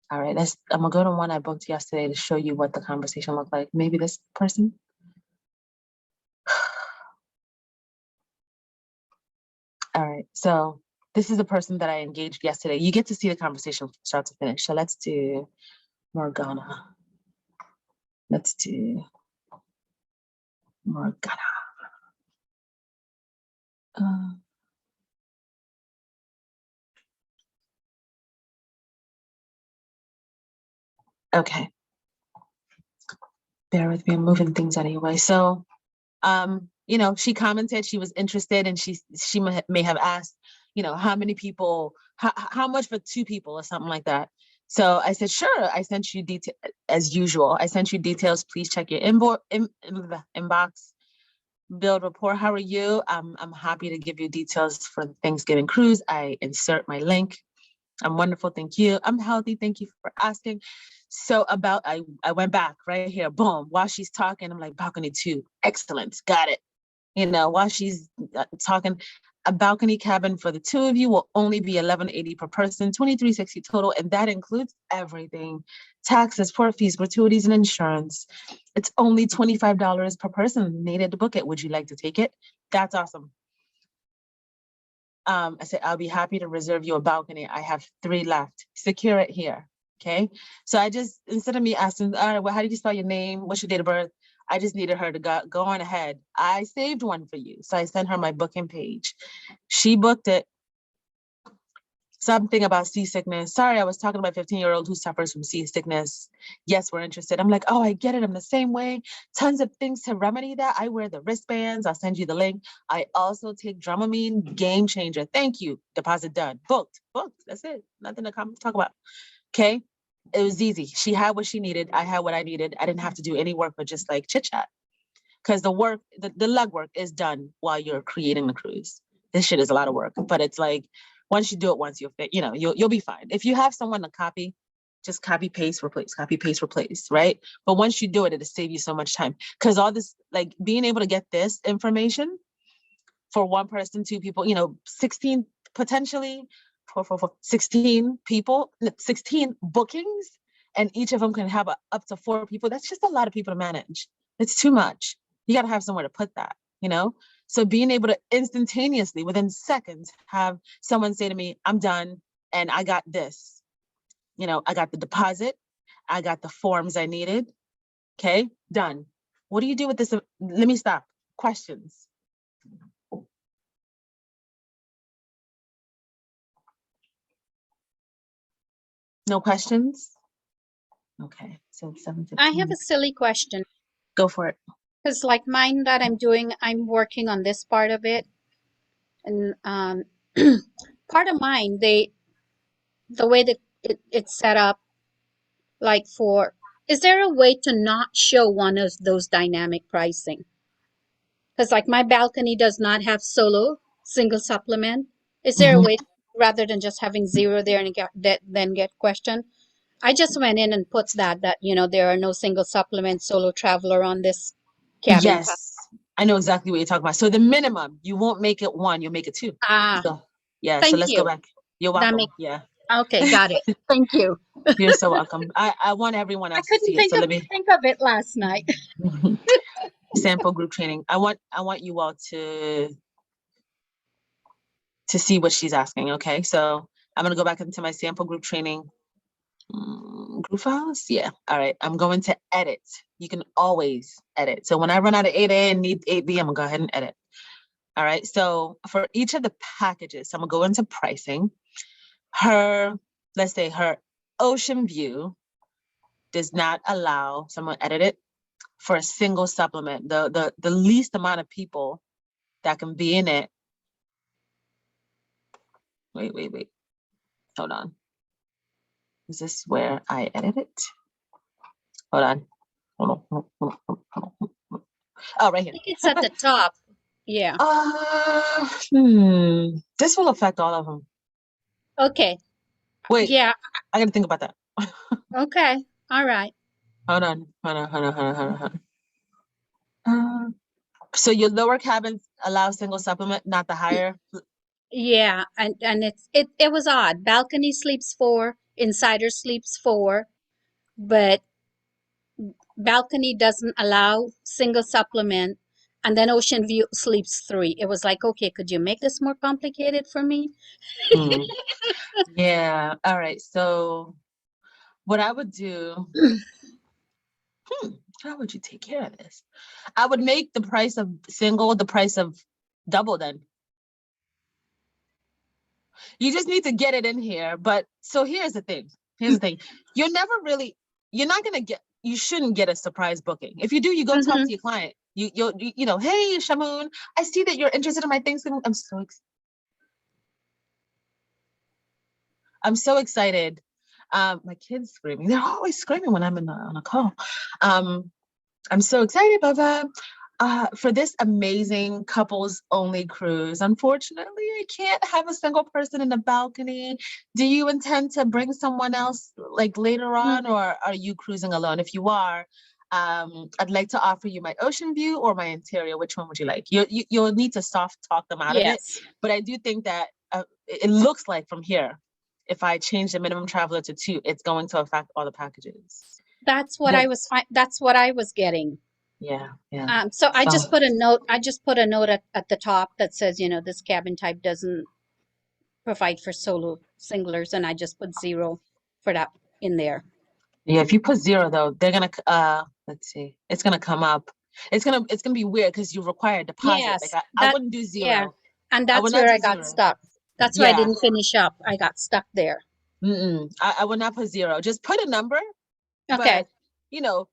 All right, I'm gonna go to one I booked yesterday to show you what the conversation looked like. Maybe this person. All right, so this is the person that I engaged yesterday. You get to see the conversation from start to finish. So let's do Morgana. Let's do Morgana. Okay. Bear with me, I'm moving things anyway. So, you know, she commented she was interested, and she may have asked, you know, how many people, how much for 2 people or something like that. So I said, sure. I sent you detail as usual. I sent you details. Please check your inbox. Build rapport. How are you? I'm happy to give you details for the Thanksgiving cruise. I insert my link. I'm wonderful. Thank you. I'm healthy. Thank you for asking. So I went back right here. Boom. While she's talking, I'm like, balcony 2. Excellent. Got it. You know, while she's talking, a balcony cabin for the 2 of you will only be $11.80 per person, $23.60 total. And that includes everything: taxes, port fees, gratuities, and insurance. It's only $25 per person needed to book it. Would you like to take it? That's awesome. I said, I'll be happy to reserve you a balcony. I have 3 left. Secure it here. Okay. So I just, instead of me asking, all right, well, how do you spell your name? What's your date of birth? I just needed her to go on ahead. I saved one for you. So I sent her my booking page. She booked it. Something about seasickness. Sorry, I was talking about a 15-year-old who suffers from seasickness. Yes, we're interested. I'm like, oh, I get it. I'm the same way. Tons of things to remedy that. I wear the wristbands. I'll send you the link. I also take Dramamine, game changer. Thank you. Deposit done. Booked. That's it. Nothing to talk about. Okay. It was easy. She had what she needed. I had what I needed. I didn't have to do any work, but just like chit chat. Because the work, the legwork is done while you're creating the cruise. This shit is a lot of work, but it's like once you do it once, you'll be fine. If you have someone to copy, just copy paste replace, right? But once you do it, it'll save you so much time. Because all this, like being able to get this information for one person, two people, 16 potentially, 16 people, 16 bookings, and each of them can have up to 4 people. That's just a lot of people to manage. It's too much. You got to have somewhere to put that. So being able to instantaneously, within seconds, have someone say to me, I'm done and I got this. I got the deposit. I got the forms I needed. Okay, done. What do you do with this? Let me stop. Questions. No questions? Okay, so 7:15. I have a silly question. Go for it. Because like mine that I'm doing, I'm working on this part of it. And part of mine, the way that it's set up, like is there a way to not show one of those dynamic pricing? Because like my balcony does not have solo, single supplement. Is there a way, rather than just having 0 there and then get questioned? I just went in and put that there are no single supplement solo traveler on this cabin type. Yes, I know exactly what you're talking about. So the minimum, you won't make it 1, you'll make it 2. So, yeah, so Thank let's go you. back. You're That welcome. makes Yeah, Okay, got it. Thank you. you're so welcome. I want everyone I else to couldn't see it. So let me think of it last night. sample group training. I want you all to see what she's asking. Okay, so I'm gonna go back into my sample group training group files. Yeah, all right, I'm going to edit. You can always edit. So when I run out of 8A and need 8B, I'm gonna go ahead and edit. All right, so for each of the packages, I'm gonna go into pricing. Let's say her ocean view does not allow, so I'm gonna edit it, for a single supplement. The least amount of people that can be in it. Wait. Hold on. Is this where I edit it? Hold on. Hold on. Oh, right I here. think it's at the top. Yeah. This will affect all of them. Okay. Wait. Yeah. I gotta think about that. Okay. All right. Hold on. So your lower cabins allow single supplement, not the higher? Yeah, and it was odd. Balcony sleeps 4, insider sleeps 4, but balcony doesn't allow single supplement, and then ocean view sleeps 3. It was like, okay, could you make this more complicated for me? Yeah. All right. So what I would do, how would you take care of this? I would make the price of single the price of double then. You just need to get it in here. But so here's the thing. You shouldn't get a surprise booking. If you do, you go talk to your client. Hey, Shamoon, I see that you're interested in my Thanksgiving. I'm so excited. My kids screaming. They're always screaming when I'm on a call. I'm so excited about that. For this amazing couples only cruise. Unfortunately, I can't have a single person in the balcony. Do you intend to bring someone else like later on, or are you cruising alone? If you are, I'd like to offer you my ocean view or my interior. Which one would you like? You'll need to soft talk them out of it. But I do think that it looks like from here, if I change the minimum traveler to 2, it's going to affect all the packages. That's what I was getting. Yeah. So I just put a note. At the top that says, this cabin type doesn't provide for solo singlers, and I just put 0 for that in there. Yeah, if you put 0 though, they're gonna let's see, it's gonna come up. It's gonna be weird because you require a deposit. Yes, Like I wouldn't do 0. Yeah, and that's where I got stuck. That's why I didn't finish up. I got stuck there. I would not put 0. Just put a number. Okay. But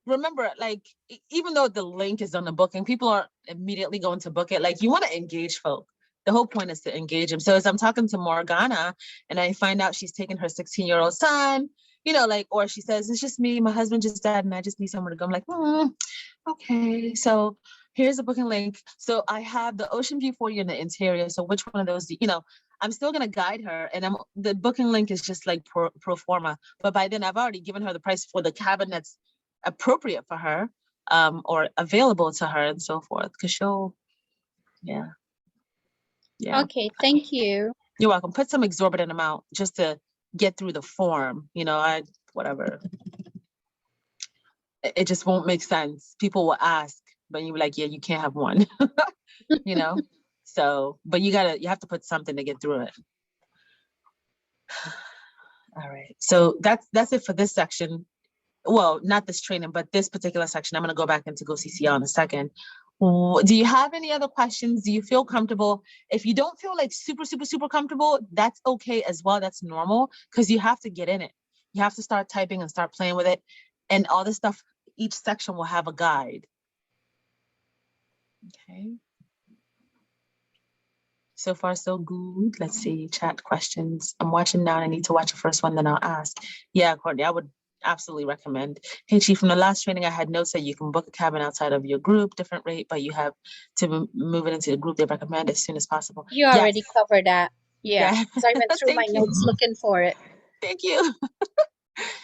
remember, like even though the link is on the booking, people aren't immediately going to book it. Like you want to engage folk. The whole point is to engage them. So as I'm talking to Morgana and I find out she's taking her 16-year-old son, like, or she says, it's just me, my husband just died, and I just need somewhere to go. I'm like, okay. So here's the booking link. So I have the ocean view for you in the interior. So which one of those I'm still gonna guide her, and the booking link is just like pro forma. But by then I've already given her the price for the cabin that's appropriate for her, or available to her and so forth. Because yeah. Okay, thank you. You're welcome. Put some exorbitant amount just to get through the form. Whatever. It just won't make sense. People will ask, but you're like, yeah, you can't have one. So, but you have to put something to get through it. All right. So that's it for this section. Well, not this training, but this particular section. I'm going to go back into Go CCL in a second. Do you have any other questions? Do you feel comfortable? If you don't feel like super, super, super comfortable, that's okay as well. That's normal, because you have to get in it. You have to start typing and start playing with it. And all this stuff, each section will have a guide. Okay. So far, so good. Let's see, chat questions. I'm watching now, and I need to watch the first one, then I'll ask. Yeah, Courtney, I would absolutely recommend. Hey, Chief, from the last training, I had notes that you can book a cabin outside of your group, different rate, but you have to move it into the group they recommend as soon as possible. You Yes. already covered that. Yeah. Yeah. So I went through my notes looking for it. Thank you.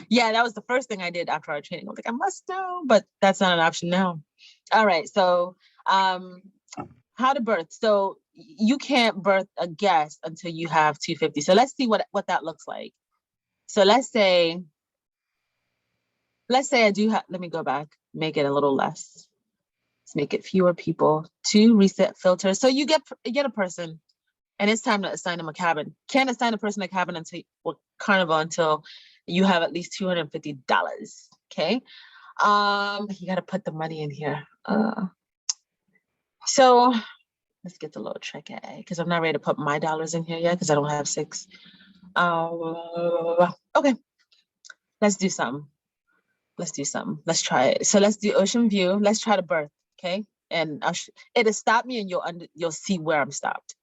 Yeah, that was the first thing I did after our training. I was like, I must know, but that's not an option now. All right. So, how to birth. So you can't birth a guest until you have 250. So let's see what that looks like. So let's say I do have, let me go back, make it a little less. Let's make it fewer people. 2 reset filters. So you get a person, and it's time to assign them a cabin. Can't assign a person a cabin until Carnival until you have at least $250. Okay. You got to put the money in here. So let's get the little tricky, because I'm not ready to put my dollars in here yet, because I don't have 6. Okay. Let's do something. Let's try it. So let's do ocean view. Let's try to birth. Okay. And it'll stop me, and you'll see where I'm stopped.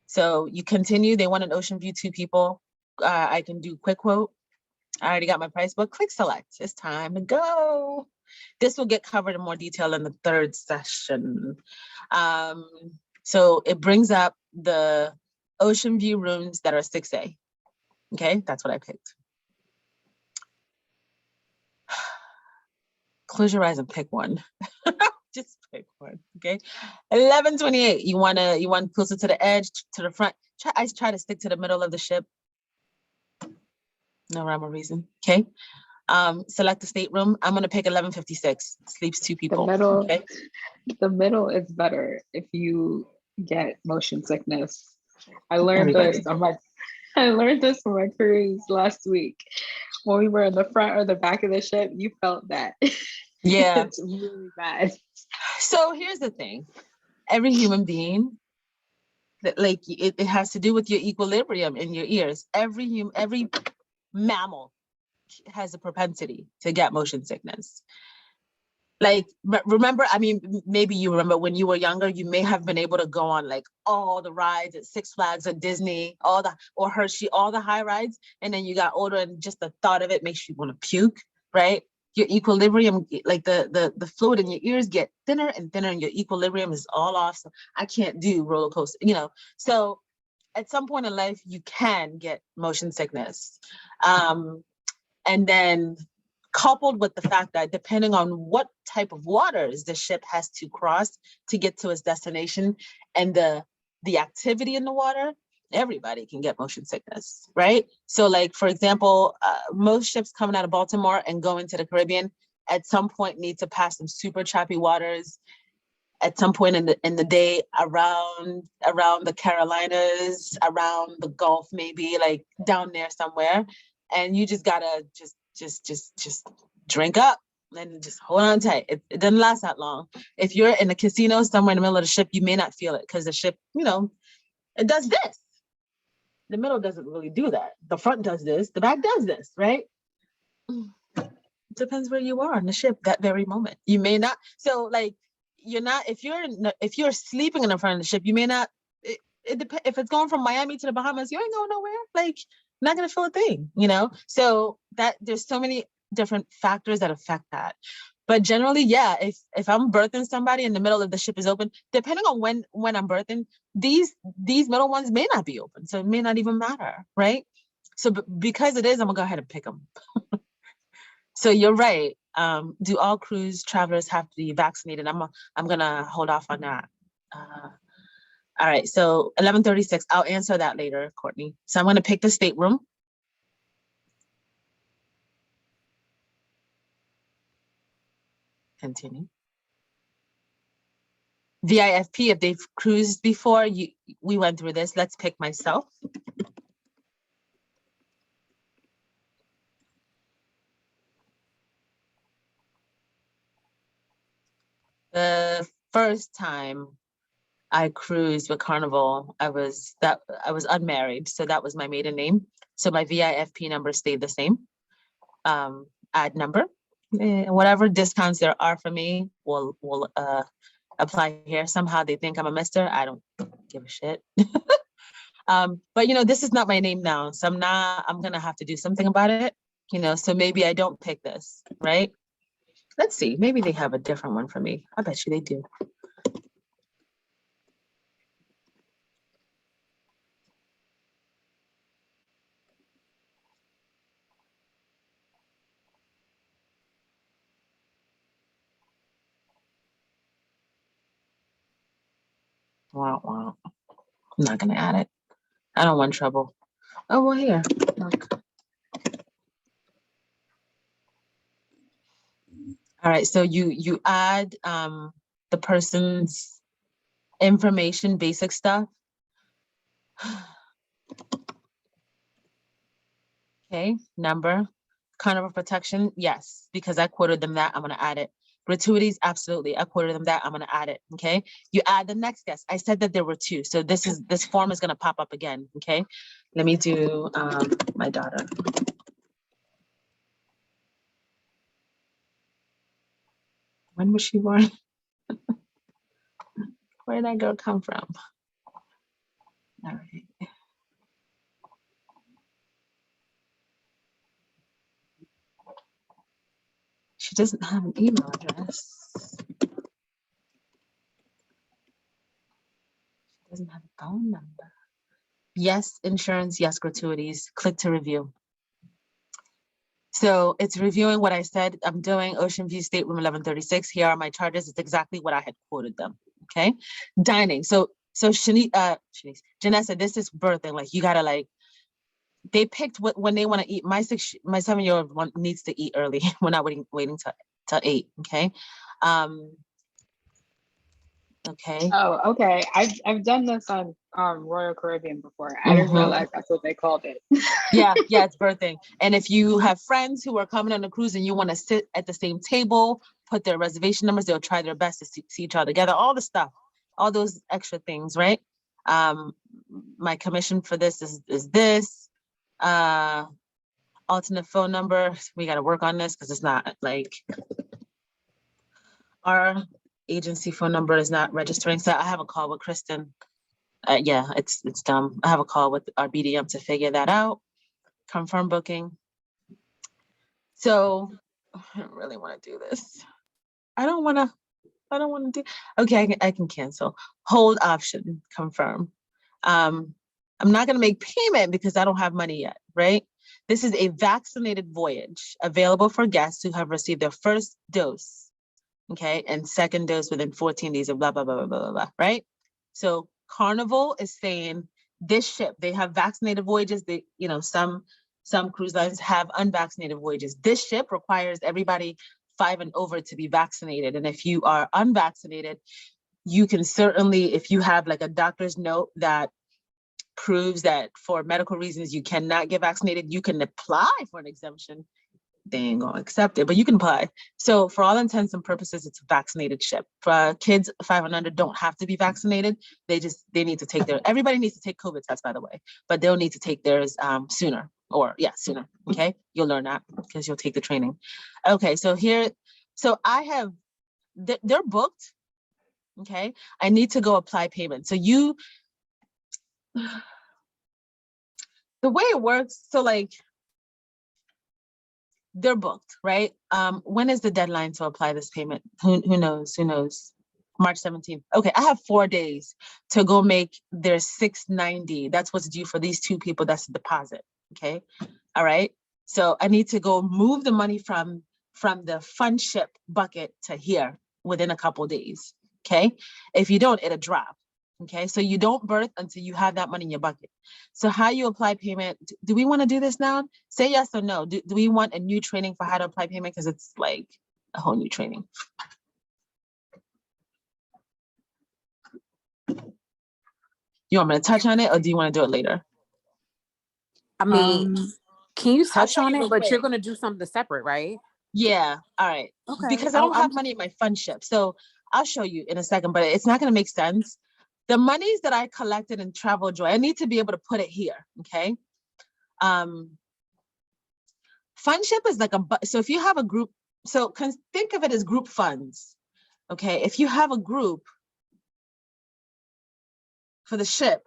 So you continue. They want an ocean view, 2 people. I can do quick quote. I already got my price book. Click select. It's time to go. This will get covered in more detail in the 3rd session. So it brings up the ocean view rooms that are 6A. Okay, that's what I picked. Close your eyes and pick one. Just pick one. Okay. 1128. You want closer to the edge, to the front. I try to stick to the middle of the ship. No rhyme or reason. Okay. Select the stateroom. I'm gonna pick 1156. Sleeps 2 people. The middle is better if you get motion sickness. I learned this on my cruise last week. When we were in the front or the back of the ship, you felt that. Yeah. It's really bad. So here's the thing. Every human being, like, it has to do with your equilibrium in your ears. Every mammal has a propensity to get motion sickness. Like, remember, I mean, maybe you remember when you were younger, you may have been able to go on like all the rides at Six Flags or Disney, or Hershey, all the high rides. And then you got older, and just the thought of it makes you want to puke, right? Your equilibrium, like the fluid in your ears get thinner and thinner, and your equilibrium is all off. So I can't do roller coaster, So at some point in life, you can get motion sickness. And then coupled with the fact that depending on what type of waters the ship has to cross to get to its destination, and the activity in the water, everybody can get motion sickness, right? So like, for example, most ships coming out of Baltimore and going to the Caribbean at some point need to pass some super choppy waters at some point in the day around the Carolinas, around the Gulf, maybe like down there somewhere. And you just gotta just drink up and just hold on tight. It doesn't last that long. If you're in a casino somewhere in the middle of the ship, you may not feel it, because the ship, it does this. The middle doesn't really do that. The front does this, the back does this, right? It depends where you are on the ship that very moment. You may not, so like, you're not, if you're sleeping in the front of the ship, you may not, it depends. If it's going from Miami to the Bahamas, you ain't going nowhere. Like, not going to feel a thing, you know? So that there's so many different factors that affect that. But generally, yeah, if I'm birthing somebody in the middle of the ship is open, depending on when I'm birthing, these middle ones may not be open. So it may not even matter, right? So because it is, I'm gonna go ahead and pick them. So you're right. Do all cruise travelers have to be vaccinated? I'm gonna hold off on that. All right, so 11:36. I'll answer that later, Courtney. So I'm gonna pick the stateroom. Continue. VIFP, if they've cruised before, we went through this. Let's pick myself. The first time I cruised with Carnival, I was unmarried, so that was my maiden name. So my VIFP number stayed the same. Add number, whatever discounts there are for me will apply here. Somehow they think I'm a mister. I don't give a shit. But you know, this is not my name now, so I'm gonna have to do something about it. You know, so maybe I don't pick this, right? Let's see, maybe they have a different one for me. I bet you they do. Wow, wow. I'm not gonna add it. I don't want trouble. Oh, well, here, look. All right, so you add the person's information, basic stuff. Okay, number, Carnival protection, yes, because I quoted them that, I'm gonna add it. Gratuities, absolutely, I quoted them that, I'm gonna add it, okay? You add the next guest. I said that there were two, so this form is gonna pop up again, okay? Let me do my daughter. When was she born? Where did that girl come from? All right. She doesn't have an email address. She doesn't have a phone number. Yes, insurance, yes, gratuities. Click to review. So it's reviewing what I said I'm doing. Ocean View Stateroom 1136. Here are my charges. It's exactly what I had quoted them. Okay. Dining. So Janessa, this is birthing. Like you gotta like, they picked what when they want to eat. My 7-year-old one needs to eat early. We're not waiting till 8. Okay. Okay. Oh, okay. I've done this on Royal Caribbean before. I didn't realize that's what they called it. Yeah, it's birthing. And if you have friends who are coming on a cruise and you want to sit at the same table, put their reservation numbers, they'll try their best to see each other together, all the stuff, all those extra things, right? My commission for this is this. Alternate phone number. We got to work on this because it's not like our agency phone number is not registering. So I have a call with Kristen. Yeah, it's dumb. I have a call with our BDM to figure that out. Confirm booking. So I don't really want to do this. I don't want to do. Okay, I can cancel. Hold option, confirm. I'm not going to make payment because I don't have money yet, right? This is a vaccinated voyage available for guests who have received their first dose, okay, and second dose within 14 days of blah, blah, blah, blah, blah, blah, right? So Carnival is saying this ship, they have vaccinated voyages. They, you know, some cruise lines have unvaccinated voyages. This ship requires everybody 5 and over to be vaccinated. And if you are unvaccinated, you can certainly, if you have like a doctor's note that proves that for medical reasons you cannot get vaccinated, you can apply for an exemption. They ain't gonna accept it, but you can apply. So for all intents and purposes, it's a vaccinated ship. For kids 5 and under don't have to be vaccinated. They need to take everybody needs to take COVID tests, by the way, but they'll need to take theirs sooner. Sooner. Okay, you'll learn that because you'll take the training. Okay, so I have, they're booked. Okay, I need to go apply payment. So the way it works, so like they're booked, right? When is the deadline to apply this payment? Who knows? Who knows? March 17th. Okay, I have 4 days to go make their 690. That's what's due for these two people. That's the deposit. Okay. All right. So I need to go move the money from the fund ship bucket to here within a couple days. Okay. If you don't, it'll drop. Okay. So you don't birth until you have that money in your bucket. So how you apply payment, do we want to do this now? Say yes or no. Do we want a new training for how to apply payment? Because it's like a whole new training. You want me to touch on it or do you want to do it later? I mean, can you touch show on you it? real But you're quick. gonna do something separate, right? Yeah. All right. Okay. Because I don't have money in my fund ship. So I'll show you in a second, but it's not going to make sense. The monies that I collected in Travel Joy, I need to be able to put it here. Okay. Fund ship is like so if you have a group, so think of it as group funds. Okay. If you have a group for the ship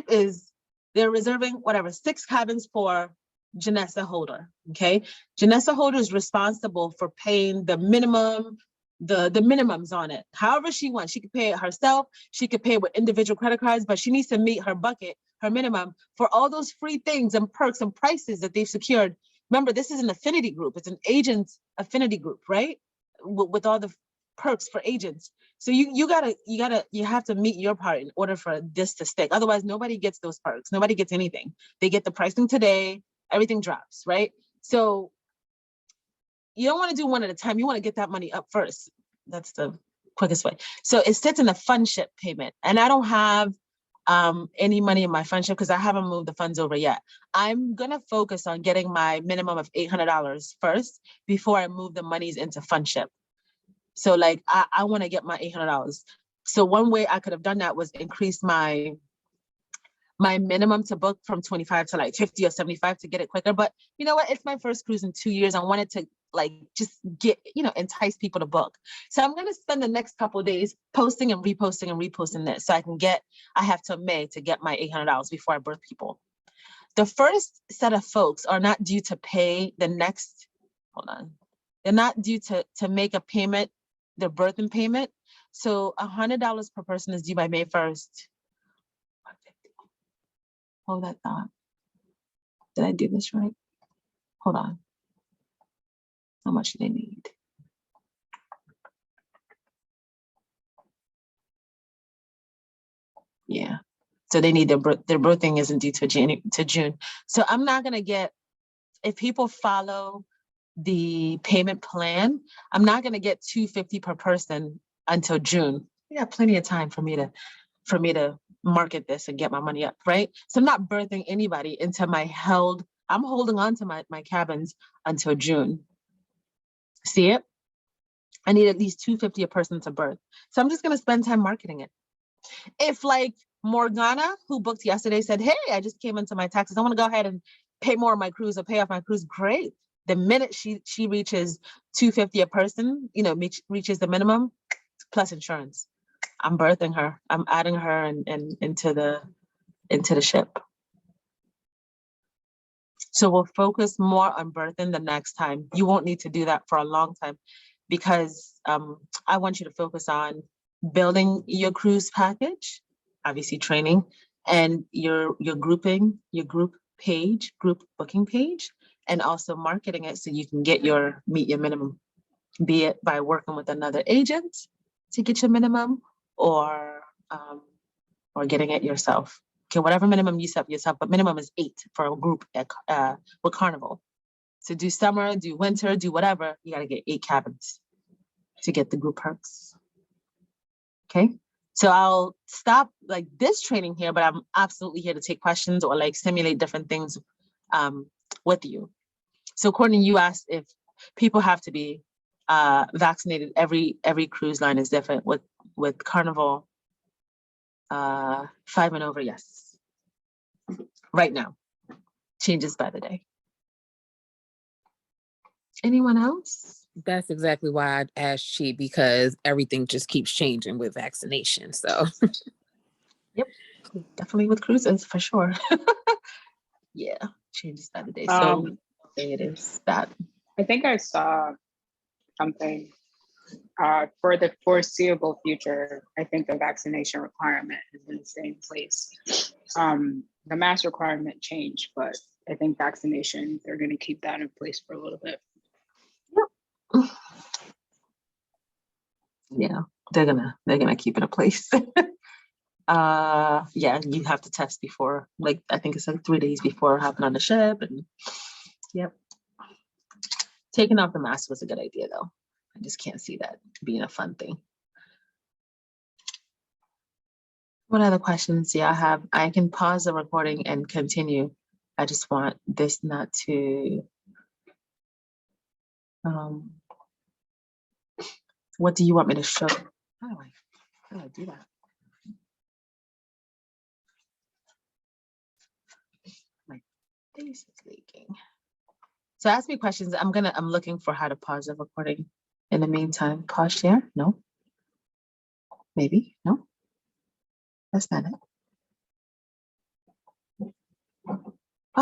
is, they're reserving whatever, 6 cabins for Janessa Holder. Okay. Janessa Holder is responsible for paying the minimum, the minimums on it. However she wants, she could pay it herself. She could pay it with individual credit cards, but she needs to meet her bucket, her minimum for all those free things and perks and prices that they've secured. Remember, this is an affinity group. It's an agent's affinity group, right? With all the perks for agents. So you have to meet your part in order for this to stick. Otherwise, nobody gets those perks. Nobody gets anything. They get the pricing today, everything drops, right? So you don't want to do one at a time. You want to get that money up first. That's the quickest way. So it sits in the fund ship payment. And I don't have any money in my fund ship because I haven't moved the funds over yet. I'm going to focus on getting my minimum of $800 first before I move the monies into fund ship. So like, I want to get my $800. So one way I could have done that was increase my minimum to book from 25 to like 50 or 75 to get it quicker. But you know what? It's my first cruise in 2 years. I wanted to like just get, entice people to book. So I'm going to spend the next couple of days posting and reposting this. So I have till May to get my $800 before I birth people. The first set of folks are not due to pay the next, hold on. They're not due to make a payment, their birthing payment. So $100 per person is due by May 1st. Hold that thought. Did I do this right? Hold on. How much do they need? Yeah. So they need their birthing isn't due to June. So I'm not gonna get, if people follow the payment plan, I'm not gonna get $250 per person until June. We got plenty of time for me to market this and get my money up, right? So I'm not birthing anybody into I'm holding on to my cabins until June. See it? I need at least $250 a person to birth. So I'm just gonna spend time marketing it. If like Morgana, who booked yesterday, said, hey, I just came into my taxes, I want to go ahead and pay more of my cruise or pay off my cruise, great. The minute she reaches $250 a person, reaches the minimum plus insurance, I'm birthing her. I'm adding her into the ship. So we'll focus more on birthing the next time. You won't need to do that for a long time because I want you to focus on building your cruise package, obviously training, and your grouping, your group booking page, and also marketing it so you can meet your minimum, be it by working with another agent to get your minimum or getting it yourself. Okay, whatever minimum you set yourself, but minimum is 8 for a group with Carnival. So do summer, do winter, do whatever, you gotta get 8 cabins to get the group perks. Okay, so I'll stop like this training here, but I'm absolutely here to take questions or like simulate different things with you. So Courtney, you asked if people have to be vaccinated. Every cruise line is different. With Carnival, 5 and over, yes. Right now, changes by the day. Anyone else? That's exactly why I asked Chi, because everything just keeps changing with vaccination. So Yep, definitely with cruises for sure. Yeah, changes by the day. So it is that. I think I saw something for the foreseeable future. I think the vaccination requirement is going to stay in place. The mask requirement changed, but I think vaccination, they're going to keep that in place for a little bit. Yeah, they're gonna keep it in place. Yeah, you have to test before, like I think it's like 3 days before hopping on the ship, and yep. Taking off the mask was a good idea though. I just can't see that being a fun thing. What other questions do I have? I can pause the recording and continue. I just want this not to what do you want me to show? How do I do that? My face is leaking. So ask me questions. I'm looking for how to pause the recording. In the meantime, pause share? No. Maybe, no. That's not it.